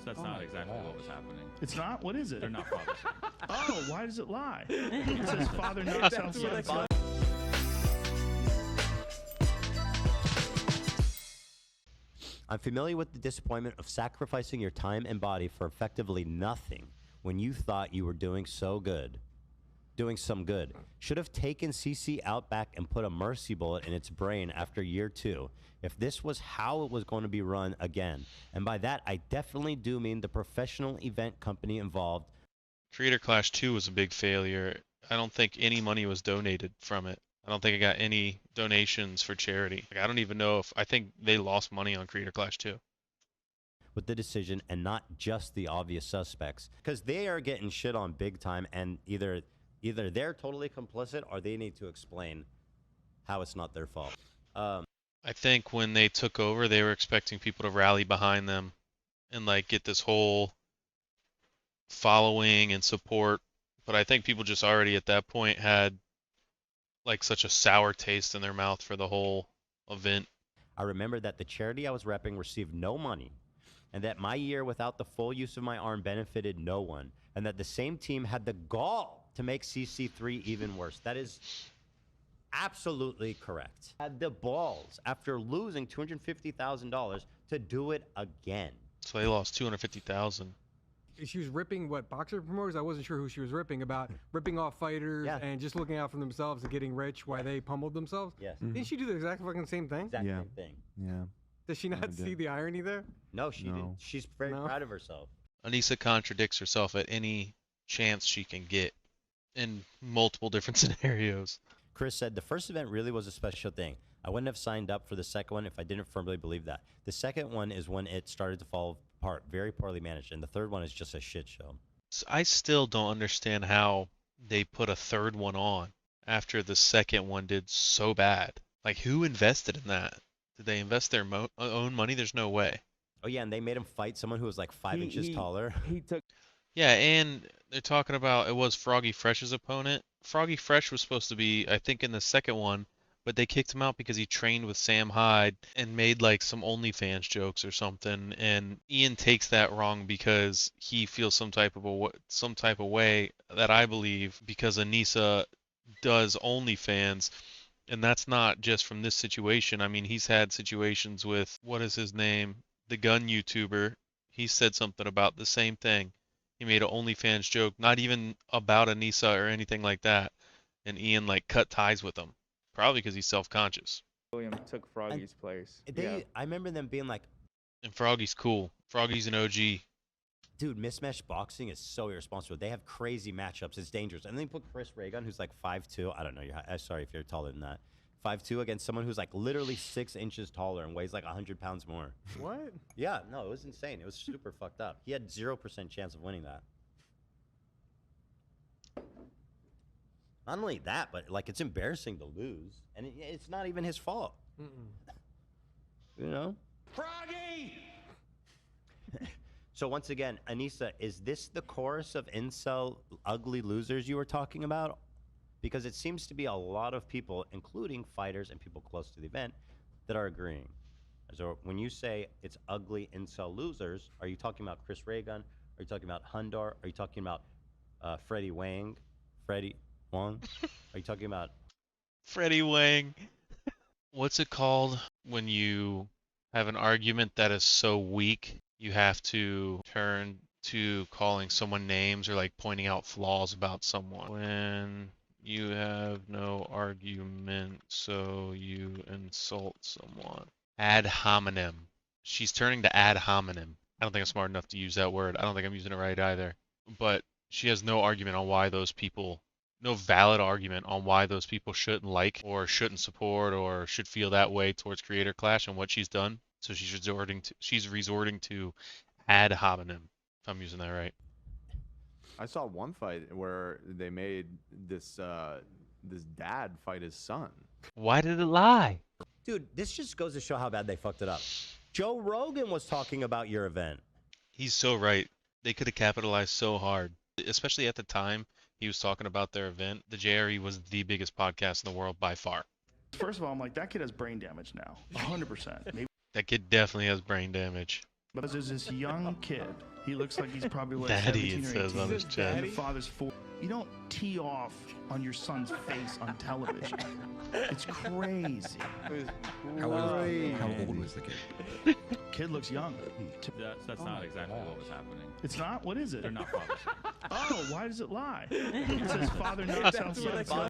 That's not exactly what was happening. It's not? What is it? They're not father son. Oh, why does it lie? It says father not son. I'm familiar with the disappointment of sacrificing your time and body for effectively nothing when you thought you were doing some good. Should have taken CC out back and put a mercy bullet in its brain after year 2 if this was how it was going to be run again. And by that, I definitely do mean the professional event company involved. Creator Clash 2 was a big failure. I don't think any money was donated from it. I don't think I got any donations for charity. Like, I don't even know if, I think they lost money on Creator Clash 2. With the decision and not just the obvious suspects, because they are getting shit on big time, and either they're totally complicit or they need to explain how it's not their fault. I think when they took over, they were expecting people to rally behind them and like get this whole following and support. But I think people just already at that point had like such a sour taste in their mouth for the whole event. I remember that the charity I was repping received no money, and that my year without the full use of my arm benefited no one, and that the same team had the gall to make CC3 even worse. That is absolutely correct. Had the balls, after losing $250,000, to do it again. So they lost $250,000. She was ripping what, boxer promoters? I wasn't sure who she was ripping about. Ripping off fighters and just looking out for themselves and getting rich while they pummeled themselves. Yes. Didn't she do the exact fucking same thing? Exact same thing. Yeah. Does she not see the irony there? No, she didn't. She's very proud of herself. Anisa contradicts herself at any chance she can get in multiple different scenarios. Chris said, the first event really was a special thing. I wouldn't have signed up for the second one if I didn't firmly believe that. The second one is when it started to fall apart, very poorly managed, and the third one is just a shit show. I still don't understand how they put a third one on after the second one did so bad. Like, who invested in that? Did they invest their own money? There's no way. Oh, yeah, and they made him fight someone who was like 5 inches taller. Yeah, and they're talking about it was Froggy Fresh's opponent. Froggy Fresh was supposed to be, I think, in the second one, but they kicked him out because he trained with Sam Hyde and made like some OnlyFans jokes or something. And Ian takes that wrong because he feels some type of way that I believe because Anisa does OnlyFans, and that's not just from this situation. I mean, he's had situations with, what is his name, the gun YouTuber. He said something about the same thing. He made an OnlyFans joke, not even about Anisa or anything like that. And Ian like cut ties with him, probably because he's self-conscious. William took Froggy's place. I remember them being like, and Froggy's cool. Froggy's an OG. Dude, mismatched boxing is so irresponsible. They have crazy matchups. It's dangerous. And then you put Chris Rogan, who's like 5'2". I don't know. I'm sorry if you're taller than that. 5'2" against someone who's like literally 6 inches taller and weighs like 100 pounds more. What? Yeah, no, it was insane. It was super fucked up. He had 0% chance of winning that. Not only that, but like it's embarrassing to lose, and it's not even his fault. You know? Froggy! So once again, Anisa, is this the chorus of incel ugly losers you were talking about? Because it seems to be a lot of people, including fighters and people close to the event, that are agreeing. So when you say it's ugly incel losers, are you talking about Chris Rogan? Are you talking about Hundar? Are you talking about Freddie Wang? Are you talking about Freddie Wang? What's it called when you have an argument that is so weak you have to turn to calling someone names or like pointing out flaws about someone? When you have no argument, so you insult someone. Ad hominem. She's turning to ad hominem. I don't think I'm smart enough to use that word. I don't think I'm using it right either. But she has no argument on why those people, no valid argument on why those people shouldn't like or shouldn't support or should feel that way towards Creator Clash and what she's done. So she's resorting to ad hominem, if I'm using that right. I saw one fight where they made this dad fight his son. Why did it lie? Dude, this just goes to show how bad they fucked it up. Joe Rogan was talking about your event. He's so right. They could have capitalized so hard, especially at the time he was talking about their event. The JRE was the biggest podcast in the world by far. First of all, I'm like, that kid has brain damage now. 100%. Maybe That kid definitely has brain damage. But there's this young kid. He looks like he's probably like Daddy, 17 it or says 18. on his chest. And the father's 4. You don't tee off on your son's face on television. It's crazy. How old was the kid? Kid looks young. That's not exactly what was happening. It's not? What is it? They're not fathers. Oh, why does it lie? It says father knocks outside.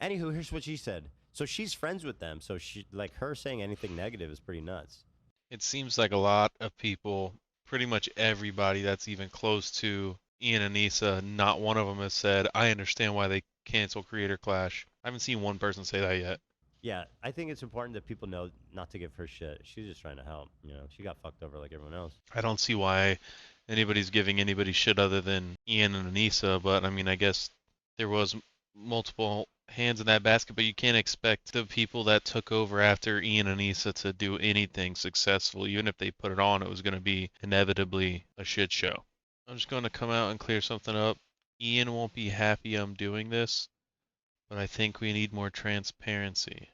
Anywho, here's what she said. So she's friends with them. So she, like, her saying anything negative is pretty nuts. It seems like a lot of people, pretty much everybody that's even close to Ian and Anisa, not one of them has said, I understand why they cancel Creator Clash. I haven't seen one person say that yet. Yeah, I think it's important that people know not to give her shit. She's just trying to help. You know, she got fucked over like everyone else. I don't see why anybody's giving anybody shit other than Ian and Anisa, but I mean, I guess there was multiple hands in that basket, but you can't expect the people that took over after Ian and Anisa to do anything successful. Even if they put it on, it was going to be inevitably a shit show. I'm just going to come out and clear something up. Ian won't be happy I'm doing this, but I think we need more transparency.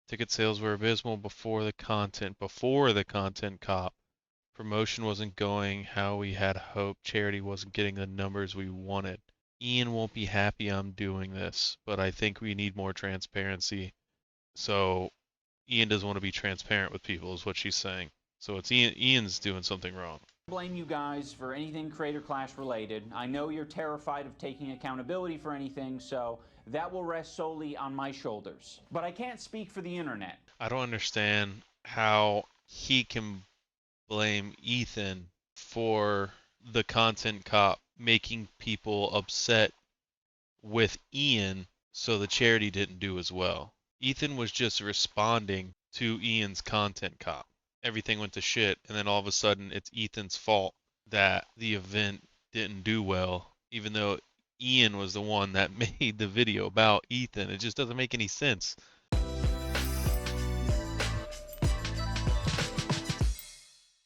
Ticket sales were abysmal before the content cop. Promotion wasn't going how we had hoped. Charity wasn't getting the numbers we wanted. Ian won't be happy I'm doing this, but I think we need more transparency. So Ian doesn't want to be transparent with people is what she's saying. So it's Ian's doing something wrong. Blame you guys for anything Creator Clash related. I know you're terrified of taking accountability for anything, so that will rest solely on my shoulders. But I can't speak for the internet. I don't understand how he can blame Ethan for the content cop making people upset with Ian, so the charity didn't do as well. Ethan was just responding to Ian's content cop. Everything went to shit, and then all of a sudden it's Ethan's fault that the event didn't do well, even though Ian was the one that made the video about Ethan. It just doesn't make any sense.